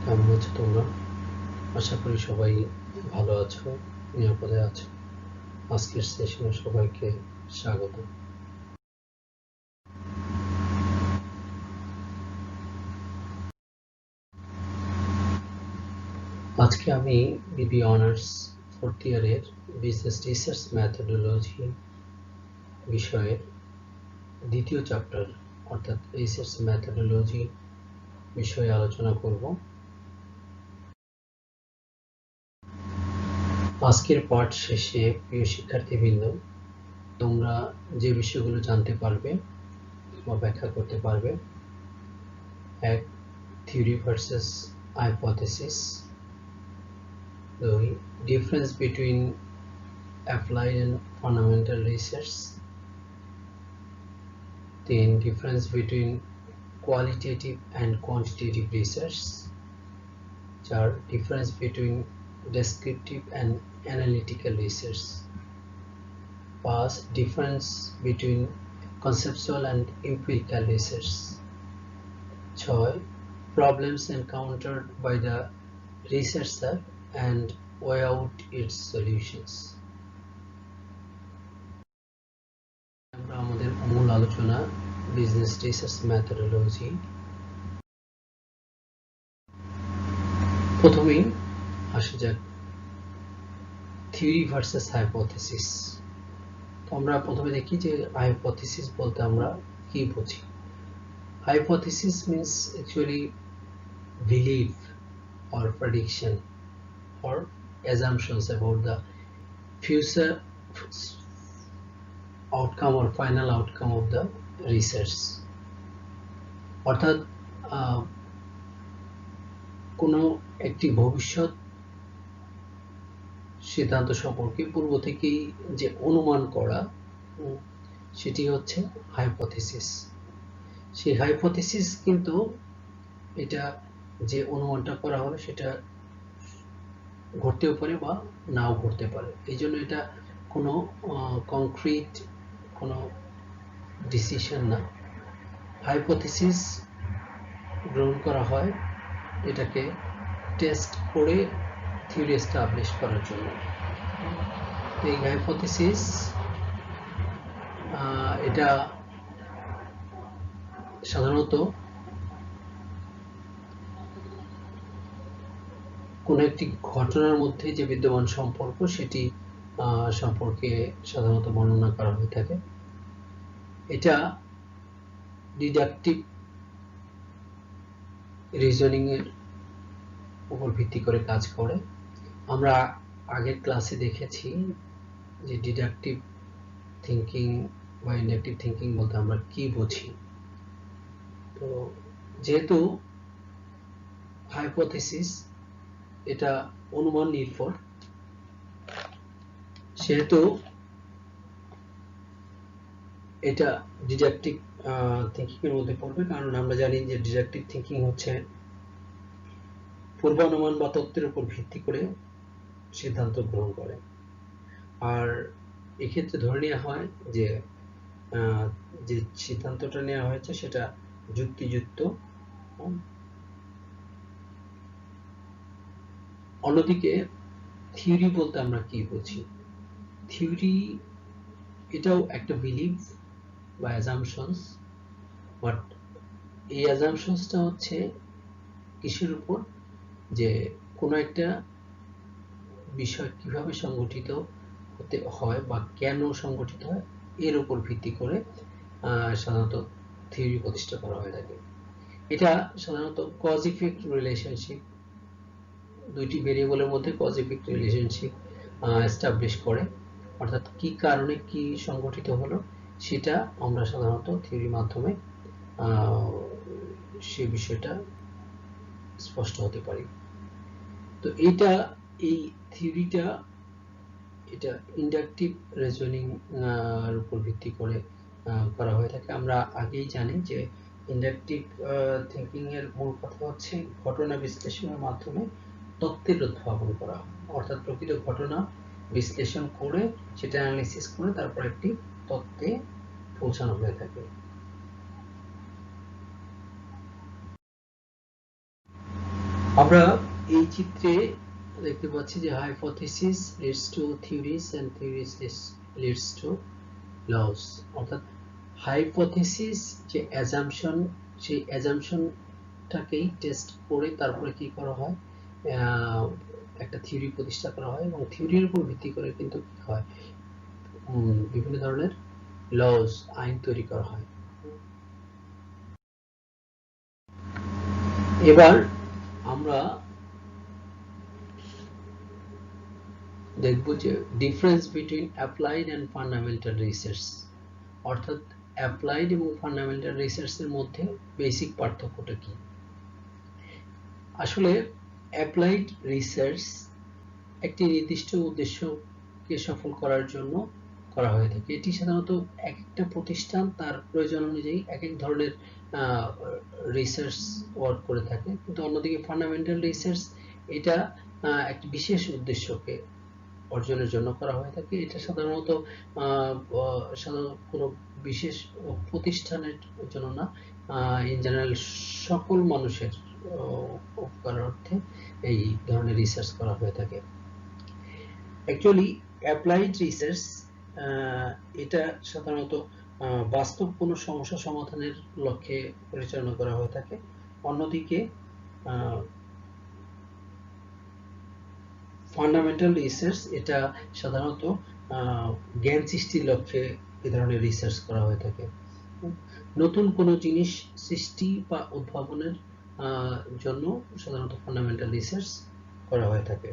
কেমন আছো তোমরা? আশা করি সবাই ভালো আছো, নিরাপদে আছো। আজকের সেশনে সবাইকে স্বাগত। আজকে আমি বিবি অনার্স ফোর্থ ইয়ারের বিজনেস রিসার্চ মেথোডোলজি বিষয়ের দ্বিতীয় চ্যাপ্টার অর্থাৎ রিসার্চ মেথোডোলজি বিষয়ে আলোচনা করব। আজকের পাঠ শেষে প্রিয় শিক্ষার্থীবৃন্দ, তোমরা যে বিষয়গুলো জানতে পারবে বা ব্যাখ্যা করতে পারবে: এক, থিওরি ভার্সেস হাইপোথেসিস; দুই, difference between applied and fundamental research; তিন, difference between qualitative and quantitative research; চার, difference between descriptive and analytical research; পাঁচ, difference between conceptual and empirical research; ছয়, problems encountered by the researcher and weigh out its solutions. আমরা আমাদের মূল আলোচনা business research methodology. প্রথমেই আসা যাক থিওরি ভার্সেস হাইপোথেসিস। তো আমরা প্রথমে দেখি যে হাইপোথেসিস বলতে আমরা কি বুঝি। Hypothesis means actually believe or prediction or assumptions about the future outcome or final outcome of the research. অর্থাৎ কোনো একটি ভবিষ্যৎ সিদ্ধান্ত সম্পর্কে পূর্ব থেকেই যে অনুমান করা, সেটি হচ্ছে হাইপোথেসিস। সেই হাইপোথেসিস কিন্তু এটা যে অনুমানটা করা হবে সেটা ঘটতেও পারে বা নাও ঘটতে পারে। এই জন্য এটা কোনো কংক্রিট কোনো ডিসিশন না। হাইপোথেসিস গ্রহণ করা হয় এটাকে টেস্ট করে থিওরি এস্টাবলিশ করার জন্য। এই হাইপোথেসিস এটা সাধারণত কোনো একটি ঘটনার মধ্যে যে বিদ্যমান সম্পর্ক সেটি সম্পর্কে সাধারণত বর্ণনা করা হয়ে থাকে। এটা ডিডাকটিভ রিজনিং এর উপর ভিত্তি করে কাজ করে। আমরা আগের ক্লাসে দেখেছি যে ডিডাকটিভ থিঙ্কিং বা ইন্ডাকটিভ থিঙ্কিং বলতে আমরা কি বুঝি। তো যেহেতু হাইপোথেসিস এটা অনুমান নির্ভর, সেহেতু এটা ডিডাকটিভ থিঙ্কিং এর মধ্যে পড়বে। কারণ আমরা জানি যে ডিডাকটিভ থিঙ্কিং হচ্ছে পূর্বানুমান বা তত্ত্বের উপর ভিত্তি করে সিদ্ধান্ত গ্রহণ করে। আর এক্ষেত্রে ধরে নেওয়া হয় যে যে সিদ্ধান্তটা নেওয়া হয়েছে সেটা যুক্তিযুক্ত। অন্যদিকে থিওরি বলতে আমরা কি বুঝি? থিওরি এটাও একটা বিলিভ বা অ্যাজাম্পশনস, বাট এই অ্যাজাম্পশনসটা হচ্ছে কিসের উপর? যে কোনো একটা বিষয় কিভাবে সংগঠিত হতে হয় বা কেন সংগঠিত হয় এর উপর ভিত্তি করে সাধারণত থিওরি প্রতিষ্ঠা করা হয়ে থাকে। এটা সাধারণত কজ ইফেক্ট রিলেশনশিপ, দুইটি ভেরিয়েবলের মধ্যে কজ ইফেক্ট রিলেশনশিপ এস্টাবলিশ করে, অর্থাৎ কি কারণে কি সংগঠিত হলো সেটা আমরা সাধারণত থিওরির মাধ্যমে সে বিষয়টা স্পষ্ট হতে পারি। তো এই থিওরিটা এটা ইন্ডাকটিভ রিজনিং এর উপর ভিত্তি করে করা হয়ে থাকে। আমরা আগেই জানি যে ইন্ডাকটিভ থিঙ্কিং এর মূল কথা হচ্ছে ঘটনা বিশ্লেষণের মাধ্যমে তত্ত্বের উদ্ভাবন করা, অর্থাৎ প্রকৃত ঘটনা বিশ্লেষণ করে সেটা অ্যানালিসিস করে তারপর একটি তত্ত্বে পৌঁছানো হয়ে থাকে। আমরা এই চিত্রে দেখতে পাচ্ছি যে hypothesis leads to theories and theories leads to laws. অর্থাৎ হাইপোথিসিস যে অ্যাজাম্পশন, সেই অ্যাজাম্পশনটাকেই টেস্ট করে তারপরে কি করা হয়, একটা থিওরি প্রতিষ্ঠা করা হয় এবং থিওরির উপর ভিত্তি করে কিন্তু কি হয়, বিভিন্ন ধরনের লস, আইন তৈরি করা হয়। এবার আমরা দেখব যে difference between applied and fundamental research, অর্থাৎ অ্যাপ্লাইড এবং ফান্ডামেন্টাল রিসার্চের মধ্যে বেসিক পার্থক্যটা কি। আসলে অ্যাপ্লাইড রিসার্চ একটি নির্দিষ্ট উদ্দেশ্যকে সফল করার জন্য করা হয়ে থাকে। এটি সাধারণত একটা প্রতিষ্ঠান তার প্রয়োজন অনুযায়ী এক এক ধরনের রিসার্চ ওয়ার্ক করে থাকে, কিন্তু অন্যদিকে ফান্ডামেন্টাল রিসার্চ এটা একটি বিশেষ উদ্দেশ্যকে অর্জনের জন্য করা হয়ে থাকে। এটা সাধারণত কোনো বিশেষ প্রতিষ্ঠানের জন্য না, ইন জেনারেল সকল মানুষের উপকার অর্থে এই ধরনের রিসার্চ করা হয়ে থাকে। অ্যাকচুয়ালি অ্যাপ্লাইড রিসার্চ এটা সাধারণত বাস্তব কোনো সমস্যা সমাধানের লক্ষ্যে পরিচালনা করা হয়ে থাকে। অন্যদিকে ফান্ডামেন্টাল রিসার্চ এটা সাধারণত জ্ঞান সৃষ্টির লক্ষ্যে এই ধরনের রিসার্চ করা হয়ে থাকে। নতুন কোনো জিনিস সৃষ্টি বা উদ্ভাবনের জন্য সাধারণত ফান্ডামেন্টাল রিসার্চ করা হয়ে থাকে।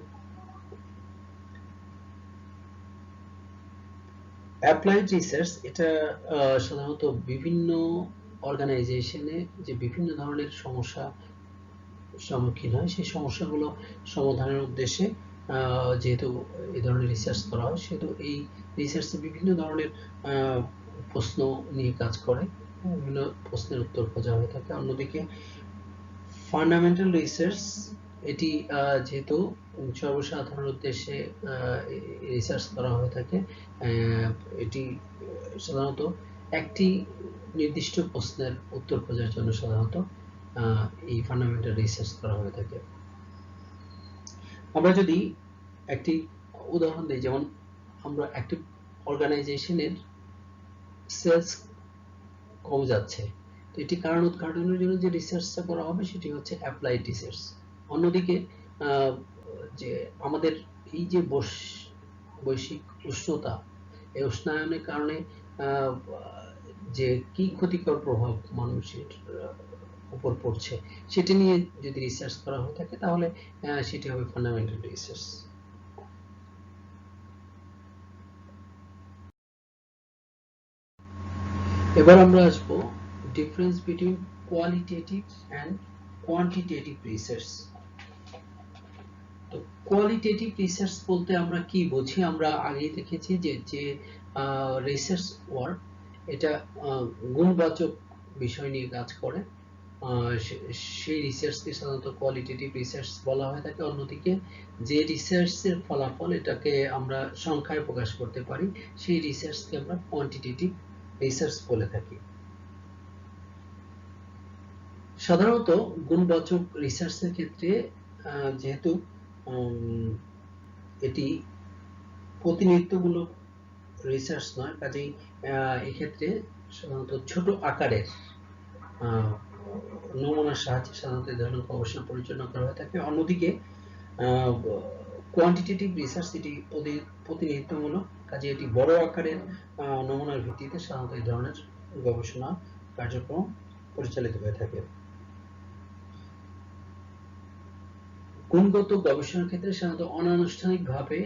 অ্যাপ্লাইড রিসার্চ এটা সাধারণত বিভিন্ন অর্গানাইজেশনে যে বিভিন্ন ধরনের সমস্যা সম্মুখীন হয়, সেই সমস্যাগুলো সমাধানের উদ্দেশ্যে যেহেতু এই ধরনের রিসার্চ করা হয়, সেহেতু এই রিসার্চে বিভিন্ন ধরনের প্রশ্ন নিয়ে কাজ করে, বিভিন্ন প্রশ্নের উত্তর খোঁজা হয়ে থাকে। অন্যদিকে ফান্ডামেন্টাল রিসার্চ এটি যেহেতু সর্বসাধারণ উদ্দেশ্যে রিসার্চ করা হয়ে থাকে, এটি সাধারণত একটি নির্দিষ্ট প্রশ্নের উত্তর খোঁজার জন্য সাধারণত এই ফান্ডামেন্টাল রিসার্চ করা হয়ে থাকে। আমরা যদি একটি উদাহরণ দিই, যেমন আমরা একটি অর্গানাইজেশনের সেলস কমে যাচ্ছে, তো এটি কারণ উদ্ঘাটনের জন্য যে রিসার্চটা করা হবে সেটি হচ্ছে অ্যাপ্লাইড রিসার্চ। অন্যদিকে যে আমাদের এই যে বৈশ্বিক উষ্ণতা, এই উষ্ণায়নের কারণে যে কি ক্ষতিকর প্রভাব মানুষের উপর পড়ছে সেটি নিয়ে যদি রিসার্চ করা হয়ে থাকে তাহলে সেটি হবে ফান্ডামেন্টাল রিসার্চ। এবার আমরা আসবো difference between qualitative and quantitative research. তো কোয়ালিটেটিভ রিসার্চ বলতে আমরা কি বুঝি? আমরা আগেই দেখেছি যে রিসার্চ ওয়ার্ক এটা গুণবাচক বিষয় নিয়ে কাজ করে, সেই রিসার্চকে সাধারণত কোয়ালিটেটিভ রিসার্চ বলা হয়ে থাকে। অন্যদিকে যে রিসার্চের ফলাফল এটাকে আমরা সংখ্যায় প্রকাশ করতে পারি, সেই রিসার্চকে আমরা কোয়ান্টিটেটিভ রিসার্চ বলে থাকি। সাধারণত গুণবাচক রিসার্চের ক্ষেত্রে যেহেতু এটি প্রতিনিধিত্বমূলক রিসার্চ নয়, কাজেই এক্ষেত্রে সাধারণত ছোট আকারের নমুনার সাহায্যে সাধারণত এই ধরনের গবেষণা পরিচালনা করা হয়ে থাকে। অন্যদিকে কোয়ান্টিটেটিভ রিসার্চ এটি প্রতিনিধিত্বমূলক, কাজে এটি বড় আকারের নমুনার ভিত্তিতে সাধারণত এই ধরনের গবেষণা কার্যক্রম পরিচালিত হয়ে থাকে। গুণগত গবেষণার ক্ষেত্রে সাধারণত অনানুষ্ঠানিকভাবে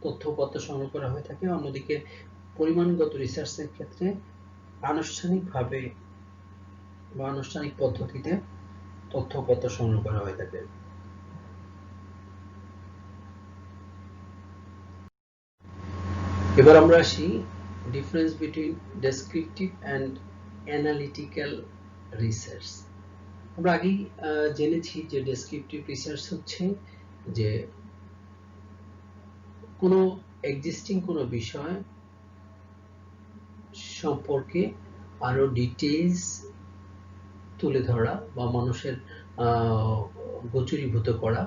তথ্যপত্র সংগ্রহ করা হয়ে থাকে। অন্যদিকে পরিমাণগত রিসার্চের ক্ষেত্রে আনুষ্ঠানিকভাবে বা আনুষ্ঠানিক পদ্ধতিতে তথ্যপত্র সংগ্রহ করা হয়ে থাকে। এবার আমরা আসি difference between descriptive and analytical research. আমরা আগেই জেনেছি যে ডেসক্রিপটিভ রিসার্চ হচ্ছে যে কোনো এক্সিস্টিং কোনো বিষয় সম্পর্কে আরো ডিটেইলস তুলে ধরা বা মানুষের গোচরীভূত করা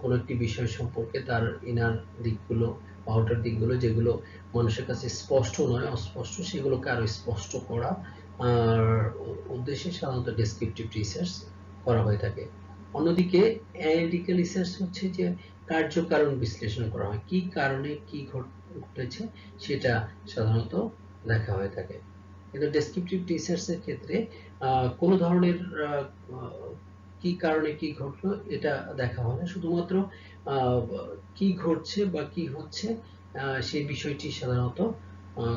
কোনো একটি বিষয় সম্পর্কে তার ইনার দিকগুলো, আউটার দিকগুলো যেগুলো মানুষের কাছে স্পষ্ট নয়, অস্পষ্ট, সেগুলোকে আরো স্পষ্ট করা আর উদ্দেশ্যে সাধারণত ডেসক্রিপটিভ রিসার্চ করা হয়ে থাকে। অন্যদিকে অ্যানালিটিক্যাল রিসার্চ হচ্ছে যে কার্যকারণ বিশ্লেষণ করা হয়, কি কারণে কি ঘটেছে সেটা সাধারণত দেখা হয়ে থাকে। কিন্তু ডেসক্রিপটিভ রিসার্চের ক্ষেত্রে কোনো ধরনের কি কারণে কি ঘটলো এটা দেখা হয় না, শুধুমাত্র কি ঘটছে বা কি হচ্ছে সেই বিষয়টি সাধারণত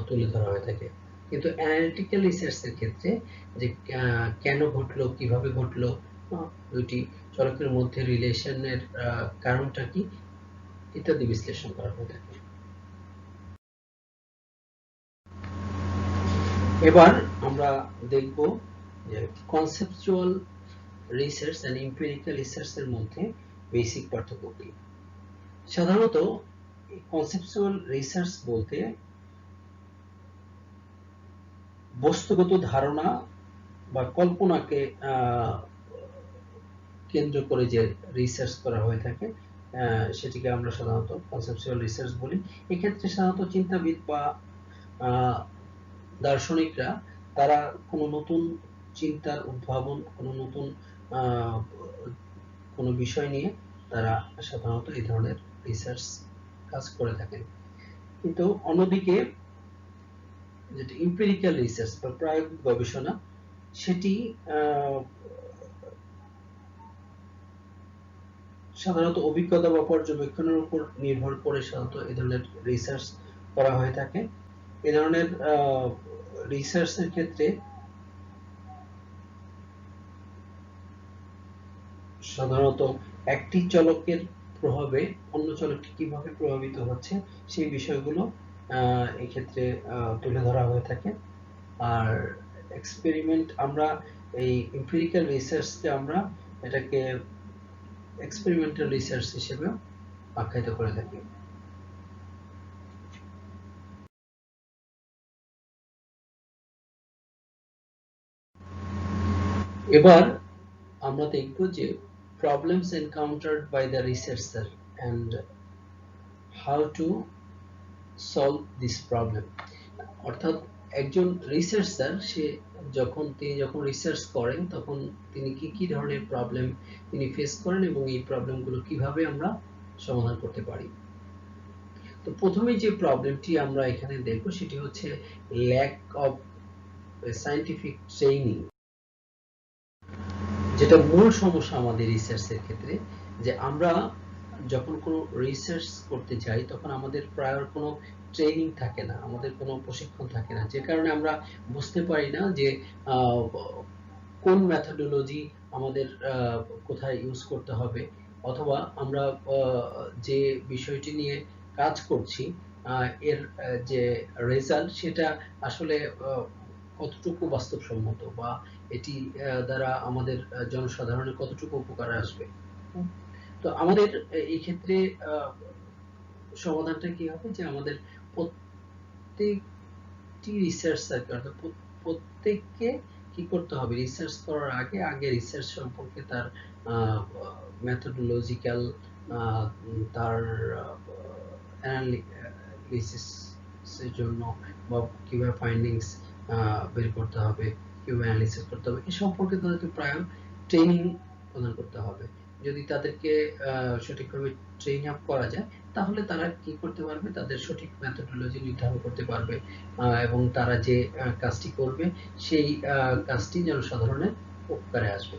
তুলে ধরা হয়ে থাকে। কিন্তু অ্যানালিটিক্যাল রিসার্চের ক্ষেত্রে যে কেন ঘটলো, কিভাবে ঘটলো, দুইটি চলকের মধ্যে রিলেশনের কারণটা কি ইত্যাদি বিশ্লেষণ করা হয়ে থাকে। এবার আমরা দেখব যে কনসেপচুয়াল রিসার্চ এন্ড এমপিরিক্যাল রিসার্চের মধ্যে বেসিক পার্থক্য কি। সাধারণত কনসেপচুয়াল রিসার্চ বলতে বস্তুগত ধারণা বা কল্পনাকে কেন্দ্র করে যে রিসার্চ করা হয়ে থাকে সেটিকে আমরা সাধারণত কনসেপচুয়াল রিসার্চ বলি। এক্ষেত্রে সাধারণত চিন্তাবিদ বা দার্শনিকরা তারা কোনো নতুন চিন্তার উদ্ভাবন, কোনো নতুন কোনো বিষয় নিয়ে তারা সাধারণত এই ধরনের রিসার্চ কাজ করে থাকেন। কিন্তু অন্যদিকে যেটা এমপিরিক্যাল রিসার্চ বা প্রায়োগিক গবেষণা, সেটি সাধারণত অভিজ্ঞতা বা পর্যবেক্ষণের উপর নির্ভর করে সাধারণত এই ধরনের রিসার্চ করা হয়ে থাকে। এই ধরনের রিসার্চের ক্ষেত্রে সাধারণত একটি চলকের প্রভাবে অন্য চলকটি কিভাবে প্রভাবিত হচ্ছে সেই বিষয়গুলো এই ক্ষেত্রে তুলে ধরা হয়ে থাকে। আর এক্সপেরিমেন্ট, আমরা এই এমপিরিক্যাল রিসার্চকে আমরা এটাকে এক্সপেরিমেন্টাল রিসার্চ হিসেবে আখ্যায়িত করে থাকি। এবার আমরা দেখব যে problems encountered by the researcher and how to solve this problem। অর্থাৎ একজন রিসার্চার সে তিনি যখন রিসার্চ করেন তখন তিনি কি ধরনের প্রবলেম তিনি ফেস করেন এবং এই প্রবলেমগুলো কিভাবে আমরা সমাধান করতে পারি। তো প্রথমে যে প্রবলেমটি আমরা এখানে দেখব সেটি হচ্ছে ল্যাক অফ সায়েন্টিফিক ট্রেনিং, যেটা মূল সমস্যা আমাদের রিসার্চের ক্ষেত্রে, যে আমরা যখন কোনো রিসার্চ করতে যাই তখন আমাদের প্রায় কোনো ট্রেনিং থাকে না, আমাদের কোনো প্রশিক্ষণ থাকে না, যে কারণে আমরা বুঝতে পারি না যে কোন মেথোডোলজি আমাদের কোথায় ইউজ করতে হবে, অথবা আমরা যে বিষয়টি নিয়ে কাজ করছি এর যে রেজাল্ট সেটা আসলে কতটুকু বাস্তবসম্মত বা এটি দ্বারা আমাদের জনসাধারণের কতটুকু উপকার আসবে। তো আমাদের এই ক্ষেত্রে সমাধানটা কি হবে, যে আমাদের প্রত্যেকটি রিসার্চারকে অর্থাৎ প্রত্যেককে কি করতে হবে, রিসার্চ করার আগে রিসার্চ সম্পর্কে তার মেথোডোলজিক্যাল, তার অ্যানালিসিসের জন্য বা কিভাবে ফাইন্ডিংস বের করতে হবে, কিভাবে অ্যানালিসিস করতে হবে, এই সম্পর্কে তাদেরকে প্রায় ট্রেনিং প্রদান করতে হবে। যদি তাদেরকে সঠিকভাবে ট্রেন আপ করা যায় তাহলে তারা কি করতে পারবে, তাদের সঠিক মেথোডোলজি নির্ধারণ করতে পারবে এবং তারা যে কাজটি করবে সেই কাজটি জনসাধারণের উপকারে আসবে।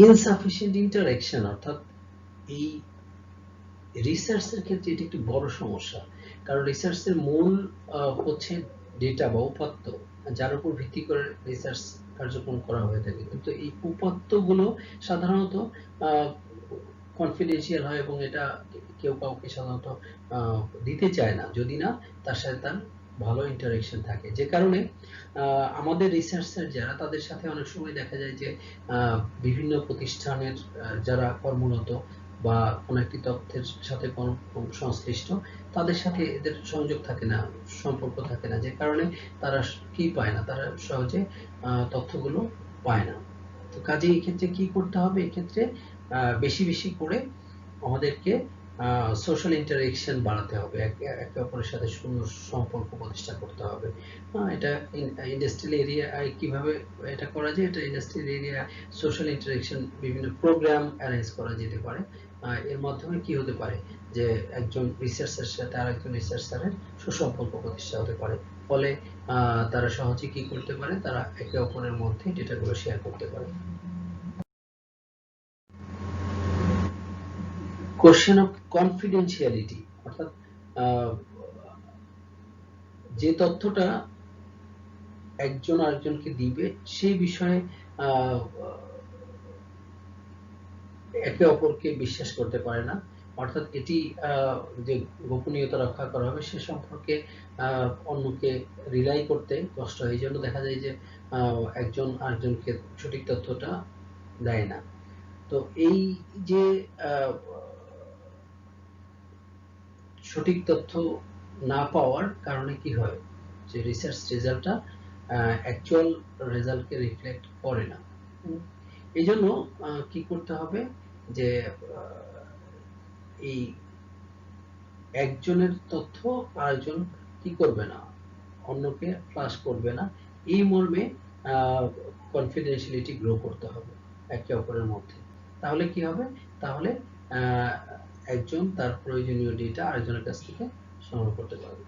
ইনসাফিসিয়েন্ট ইন্টারঅ্যাকশন, অর্থাৎ এই রিসার্চের ক্ষেত্রে এটি একটি বড় সমস্যা, কারণ রিসার্চের মূল হচ্ছে ডেটা বা উপাত্ত, যার উপর ভিত্তি করে রিসার্চ কার্যক্রম করা হয়ে থাকে। কিন্তু এই উপাত্তগুলো সাধারণত কনফিডেন্সিয়াল হয় এবং এটা কেউ কাউকে সাধারণত দিতে চায় না, যদি না তার সাথে তার ভালো ইন্টারেকশন থাকে। যে কারণে আমাদের রিসার্চার যারা, তাদের সাথে অনেক সময় দেখা যায় যে বিভিন্ন প্রতিষ্ঠানের যারা কর্মরত বা কোনো একটি তথ্যের সাথে সংশ্লিষ্ট, তাদের সাথে এদের সংযোগ থাকে না, সম্পর্ক থাকে না, যে কারণে তারা কি পায় না, তারা সহজে তথ্যগুলো পায় না। তো কাজে এই ক্ষেত্রে কি করতে হবে, এক্ষেত্রে বেশি বেশি করে আমাদেরকে সোশ্যাল ইন্টারেকশন বাড়াতে হবে, একে অপরের সাথে সুন্দর সম্পর্ক প্রতিষ্ঠা করতে হবে। এটা ইন্ডাস্ট্রিয়াল এরিয়ায় কিভাবে এটা করা যায়, এটা ইন্ডাস্ট্রিয়াল এরিয়া সোশ্যাল ইন্টারেকশন বিভিন্ন প্রোগ্রাম অ্যারেঞ্জ করা যেতে পারে। এর মাধ্যমে কি হতে পারে যে একজন রিসার্চারের সাথে আরেকজন রিসার্চারের সুসম্পর্ক প্রতিষ্ঠা হতে পারে, ফলে তারা সহজে কি করতে পারে, তারা একে অপরের মধ্যে ডেটাগুলো শেয়ার করতে পারে। কোশ্চেন অফ কনফিডেন্সিয়ালিটি, অর্থাৎ যে তথ্যটা একজন আরেকজনকে দিবে সেই বিষয়ে একে অপরকে বিশ্বাস করতে পারে না, অর্থাৎ এটি যে গোপনীয়তা রক্ষা করা হবে সে সম্পর্কে অন্যকে রিলাই করতে কষ্ট হয়। এই জন্য দেখা যায় যে একজন আরেকজনকে সঠিক তথ্যটা দেয় না। তো এই যে সঠিক তথ্য না পাওয়ার কারণে কি হয়, যে রিসার্চ রেজাল্টটা অ্যাকচুয়াল রেজাল্টকে রিফ্লেক্ট করে না। এই জন্য কি করতে হবে, যে এই একজনের তথ্য আরেকজন কি করবে না, অন্যকে ফ্লাশ করবে না, এই মর্মে কনফিডেন্সিয়ালিটি গ্রো করতে হবে একে অপরের মধ্যে। তাহলে কি হবে, তাহলে একজন তার প্রয়োজনীয় ডেটা আরেকজনের কাছ থেকে সংগ্রহ করতে পারবে।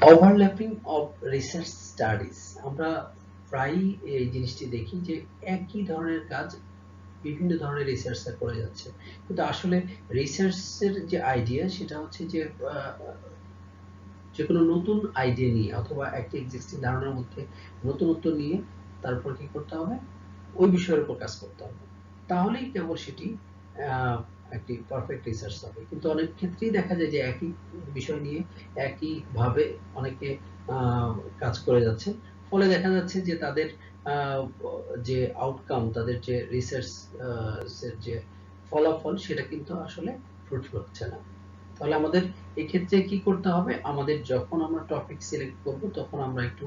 ওভারল্যাপিং অফ রিসার্চ স্টাডিজ, আমরা প্রায়ই এই জিনিসটি দেখি যে একই ধরনের কাজ বিভিন্ন ধরনের রিসার্চার করে যাচ্ছে, কিন্তু আসলে রিসার্চের যে আইডিয়া সেটা হচ্ছে যে কোনো নতুন আইডিয়া নিয়ে অথবা একটা এক্সিস্টিং ধারণার মধ্যে নতুনত্ব নিয়ে তারপর কি করতে হবে, ওই বিষয়ের উপর কাজ করতে হবে, তাহলেই কেবল সেটি একটি পারফেক্ট রিসার্চ হবে। কিন্তু অনেক ক্ষেত্রেই দেখা যায় যে একই বিষয় নিয়ে একইভাবে অনেকে কাজ করে যাচ্ছে, ফলে দেখা যাচ্ছে যে তাদের যে আউটকাম, তাদের যে রিসার্চ যে ফলাফল সেটা কিন্তু আসলে ফ্রুটফুল হচ্ছে না। তাহলে আমাদের এক্ষেত্রে কি করতে হবে, আমাদের যখন আমরা টপিক সিলেক্ট করব তখন আমরা একটু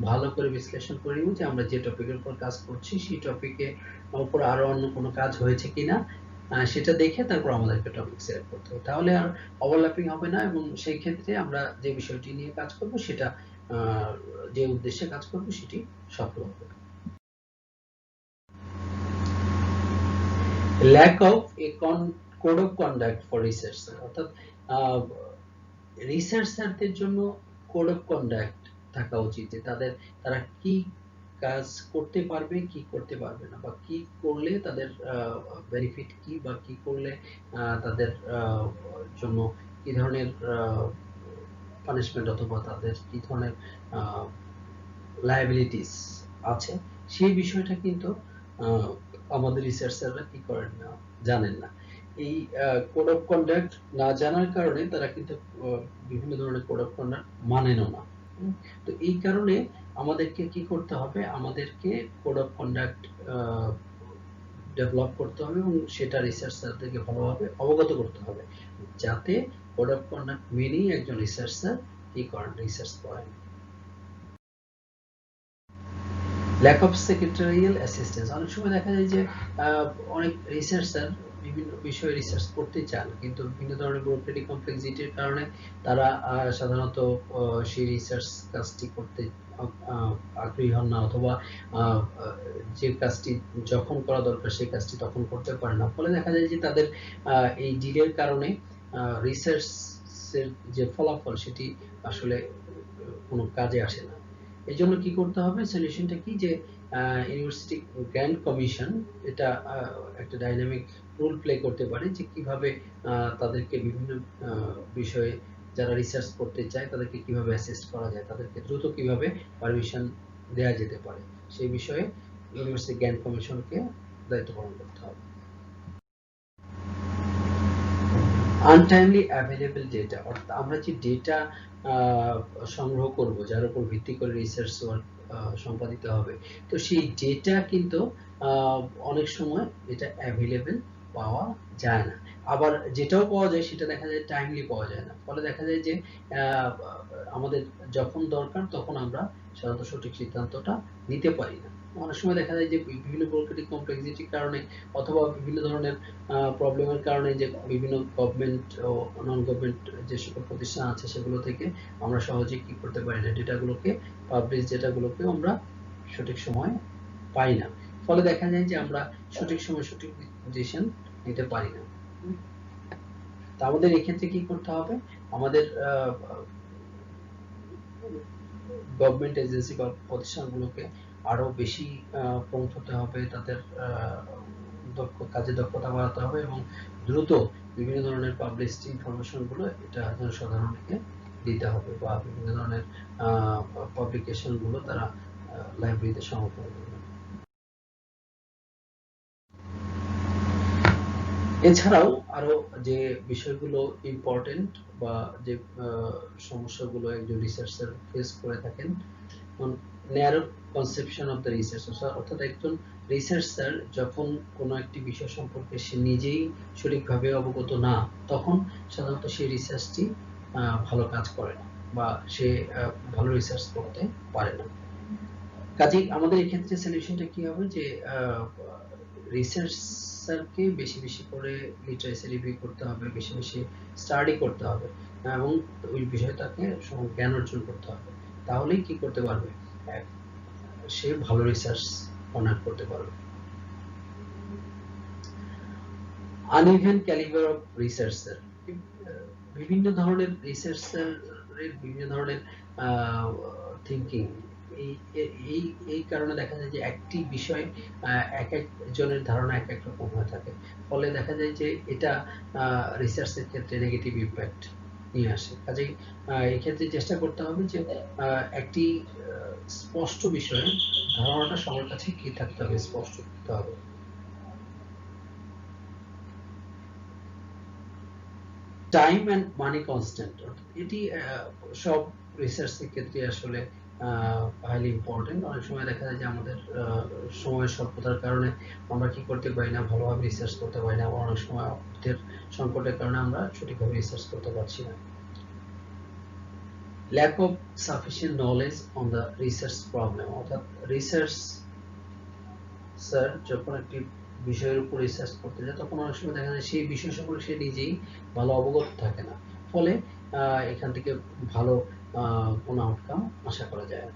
ভালো করে বিশ্লেষণ করে নিব যে আমরা যে টপিকের উপর কাজ করছি সেই টপিকে উপর আরো অন্য কোনো কাজ হয়েছে কিনা, সেটা দেখে তারপর আমাদেরকে টপিক সিলেক্ট করতে হবে, তাহলে আর ওভারল্যাপিং হবে না, এবং সেই ক্ষেত্রে আমরা যে বিষয়টি নিয়ে কাজ করব সেটা যে উদ্দেশ্যে কাজ করব সেটি সফল হবে। Lack of a code of conduct for research, অর্থাৎ রিসার্চারদের জন্য কোড অফ কন্ডাক্ট থাকা উচিত, যে তারা কি কাজ করতে পারবে, কি করতে পারবে না, বা কি করলে তাদের বেনিফিট কি, বা কি করলে তাদের জন্য কি ধরনের পানিশমেন্ট অথবা তাদের কি ধরনের লায়াবিলিটিস আছে, সেই বিষয়টা কিন্তু আমাদের রিসার্চাররা কি করেন না, জানেন না। এই কোড অফ কন্ডাক্ট না জানার কারণে তারা কিন্তু বিভিন্ন ধরনের কোড অফ কন্ডাক্ট মানেনও না। তো এই কারণে আমাদেরকে কি করতে হবে, আমাদেরকে কোড অফ কন্ডাক্ট ডেভেলপ করতে হবে এবং সেটা রিসার্চারদেরকে ভালোভাবে অবগত করতে হবে, যাতে কোড অফ কন্ডাক্ট মেনেই একজন রিসার্চার কি করেন, রিসার্চ করেন। ল্যাক অফ সেক্রেটারিয়াল অ্যাসিস্ট্যান্স, অনেক সময় দেখা যায় যে অনেক রিসার্চার বিভিন্ন বিষয়ে রিসার্চ করতে চান, কিন্তু বিভিন্ন ধরনের ব্যুরোক্রেটিক কমপ্লেক্সিটির কারণে তারা সাধারণত সেই রিসার্চ কাজটি করতে আগ্রহী হন না, অথবা যে কাজটি যখন করা দরকার সেই কাজটি তখন করতে পারে না, ফলে দেখা যায় যে তাদের এই ডিলের কারণে রিসার্চের যে ফলাফল সেটি আসলে কোনো কাজে আসে না। এই জন্য কি করতে হবে, সলিউশনটা কি, যে ইউনিভার্সিটি গ্র্যান্ট কমিশন এটা একটা ডাইনামিক রোল প্লে করতে পারে, যে কিভাবে তাদেরকে বিভিন্ন বিষয়ে যারা রিসার্চ করতে চায় তাদেরকে কিভাবে অ্যাসিস্ট করা যায়, তাদেরকে দ্রুত কিভাবে পারমিশন দেওয়া যেতে পারে, সেই বিষয়ে ইউনিভার্সিটি গ্র্যান্ট কমিশনকে দায়িত্ব পালন করতে হবে। আনটাইমলি অ্যাভেলেবল ডেটা, অর্থাৎ আমরা যে ডেটা সংগ্রহ করব, যার উপর ভিত্তি করে রিসার্চ ওয়ার্ক সম্পাদিত হবে, তো সেই ডেটা কিন্তু অনেক সময় এটা অ্যাভেলেবেল পাওয়া যায় না, আবার যেটাও পাওয়া যায় সেটা দেখা যায় টাইমলি পাওয়া যায় না, ফলে দেখা যায় যে আমাদের যখন দরকার তখন আমরা সাধারণত সঠিক সিদ্ধান্তটা নিতে পারি না। অনেক সময় দেখা যায় যে বিভিন্ন ব্যুরোক্রেটিক কমপ্লেক্সিটির কারণে অথবা বিভিন্ন ধরনের প্রবলেমের কারণে যে বিভিন্ন গভর্নমেন্ট ও নন গভর্নমেন্ট যে সকল প্রতিষ্ঠান আছে সেগুলো থেকে আমরা সহজে কি করতে পারি না, ডেটাগুলোকে পাবলিশ ডেটাগুলোকে আমরা সঠিক সময় পাই না, ফলে দেখা যায় যে আমরা সঠিক সময় সঠিক ডিসিশন নিতে পারি না। তা আমাদের এক্ষেত্রে কি করতে হবে, আমাদের গভর্নমেন্ট এজেন্সি বা প্রতিষ্ঠানগুলোকে আরো বেশি প্রমোট হতে হবে, তাদের কাজে দক্ষতা বাড়াতে হবে এবং দ্রুত বিভিন্ন ধরনের পাবলিশড ইনফরমেশন গুলো এটা জনসাধারণকে দিতে হবে, বা বিভিন্ন ধরনের পাবলিকেশন গুলো তারা লাইব্রেরিতে সংরক্ষণ করবে। এছাড়াও আরো যে বিষয়গুলো ইম্পর্টেন্ট বা যে সমস্যাগুলো একজন রিসার্চার ফেস করে থাকেন, narrow conception of the researcher, অর্থাৎ একজন রিসার্চার যখন কোনো একটি বিষয় সম্পর্কে সে নিজেই সঠিকভাবে অবগত না, তখন সাধারণত সেই রিসার্চটি ভালো কাজ করে না বা সে ভালো রিসার্চ করতে পারে না। কাজেই আমাদের এক্ষেত্রে সলিউশনটা কি হবে, যে রিসার্চারকে বেশি বেশি করে লিটারেসি রিভিউ করতে হবে, বেশি বেশি স্টাডি করতে হবে এবং ওই বিষয়টাকে জ্ঞান অর্জন করতে হবে, তাহলেই কি করতে পারবে, সে ভালো রিসার্চ কন্ডাক্ট করতে পারবে। আনইভেন ক্যালিবার অফ রিসার্চার, বিভিন্ন ধরনের রিসার্চারের বিভিন্ন ধরনের থিঙ্কিং, এই কারণে দেখা যায় যে একটি বিষয় এক একজনের ধারণা এক এক রকম হয়ে থাকে, ফলে দেখা যায় যে এটা রিসার্চের ক্ষেত্রে নেগেটিভ ইম্প্যাক্ট নিয়ে আসে। কাজেই এক্ষেত্রে চেষ্টা করতে হবে যে একটি স্পষ্ট বিষয়ে ধারণাটা সবার কাছে কি থাকতে হবে, স্পষ্ট থাকতে হবে। টাইম অ্যান্ড মানি কনস্ট্যান্ট, এটি সব রিসার্চের ক্ষেত্রে আসলে হাইলি ইম্পর্টেন্ট। অনেক সময় দেখা যায় যে আমাদের সময়ের স্বল্পতার কারণে আমরা কি করতে পারি না, ভালোভাবে রিসার্চ করতে পারি না, অনেক সময় অর্থের সংকটের কারণে আমরা সঠিকভাবে রিসার্চ করতে পারছি না। Lack of sufficient knowledge on the research problem, অর্থাৎ রিসার্চ স্যার যখন একটি বিষয়ের উপর রিসার্চ করতে যায় তখন অনেক সময় দেখা যায় সেই বিষয় সম্পর্কে সে নিজেই ভালো অবগত থাকে না, ফলে এখান থেকে ভালো কোনো আউটকাম আশা করা যায় না।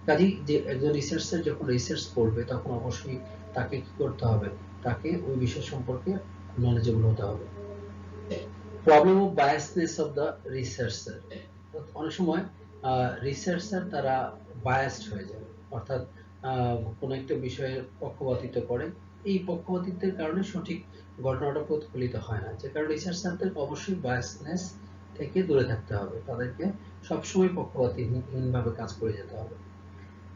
কাজেই যে একজন রিসার্চার যখন রিসার্চ করবে তখন অবশ্যই তাকে কি করতে হবে, তাকে ওই বিষয় সম্পর্কে নলেজেবল হতে হবে। Problem of biasness of the researcher, অনেক সময় রিসার্চার তারা বায়াসড হয়ে যায়, অর্থাৎ কোনো একটা বিষয়ের পক্ষপাতিত্ব করে, এই পক্ষপাতিত্বের কারণে সঠিক ঘটনাটা প্রতিফলিত হয় না, যে কারণে রিসার্চারদের অবশ্যই বায়াসনেস থেকে দূরে থাকতে হবে, তাদেরকে সবসময় পক্ষপাতহীনভাবে কাজ করে যেতে হবে।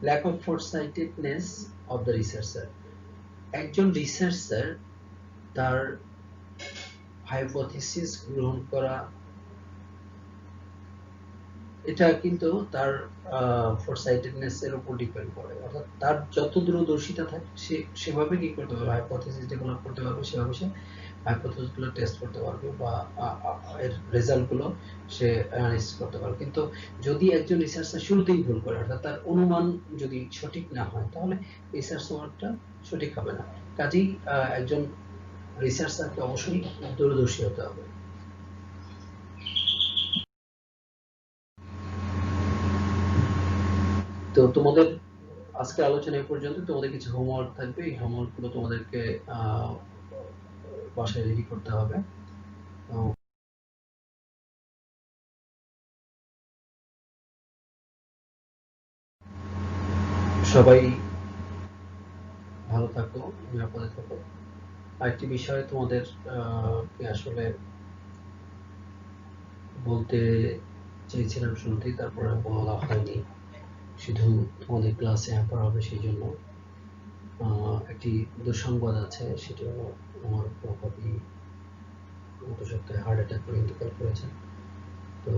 Lack of foresightedness of the researcher, একজন রিসার্চার তার হাইপোথিসিস গ্রহণ করা, এটা কিন্তু তার ফোরসাইটেডনেস এর উপর ডিপেন্ড করে, অর্থাৎ তার যত দূরদর্শিতা থাকে সে সেভাবে কি করতে পারবে, হাইপোথিসিস ডেভেলপ করতে পারবে, সেভাবে সে হাইপোথিসিস গুলো টেস্ট করতে পারবে বা এর রেজাল্ট গুলো সে অ্যানালাইজ করতে পারবে। কিন্তু যদি একজন রিসার্চার শুরুতেই ভুল করে, অর্থাৎ তার অনুমান যদি সঠিক না হয়, তাহলে রিসার্চ ওয়ার্কটা সঠিক হবে না। কাজেই একজন রিসার্চারকে অবশ্যই দূরদর্শী হতে হবে। তো তোমাদের আজকে আলোচনা এই পর্যন্ত। তোমাদের কিছু হোমওয়ার্ক থাকবে, এই হোমওয়ার্ক গুলো তোমাদেরকে বাসায় রেডি করতে হবে। সবাই ভালো থাকো, নিরাপদে থাকো। আরেকটি বিষয় তোমাদের আসলে বলতে চেয়েছিলাম শুরুতেই, তারপরে বলা হয়নি, শুধু তোমাদের ক্লাসে হ্যাম্পার হবে সেই জন্য। একটি দুঃসংবাদ আছে, সেটি হলো আমার প্রভাবী গত সপ্তাহে হার্ট অ্যাটাক করে ইন্তেকাল করেছেন। তো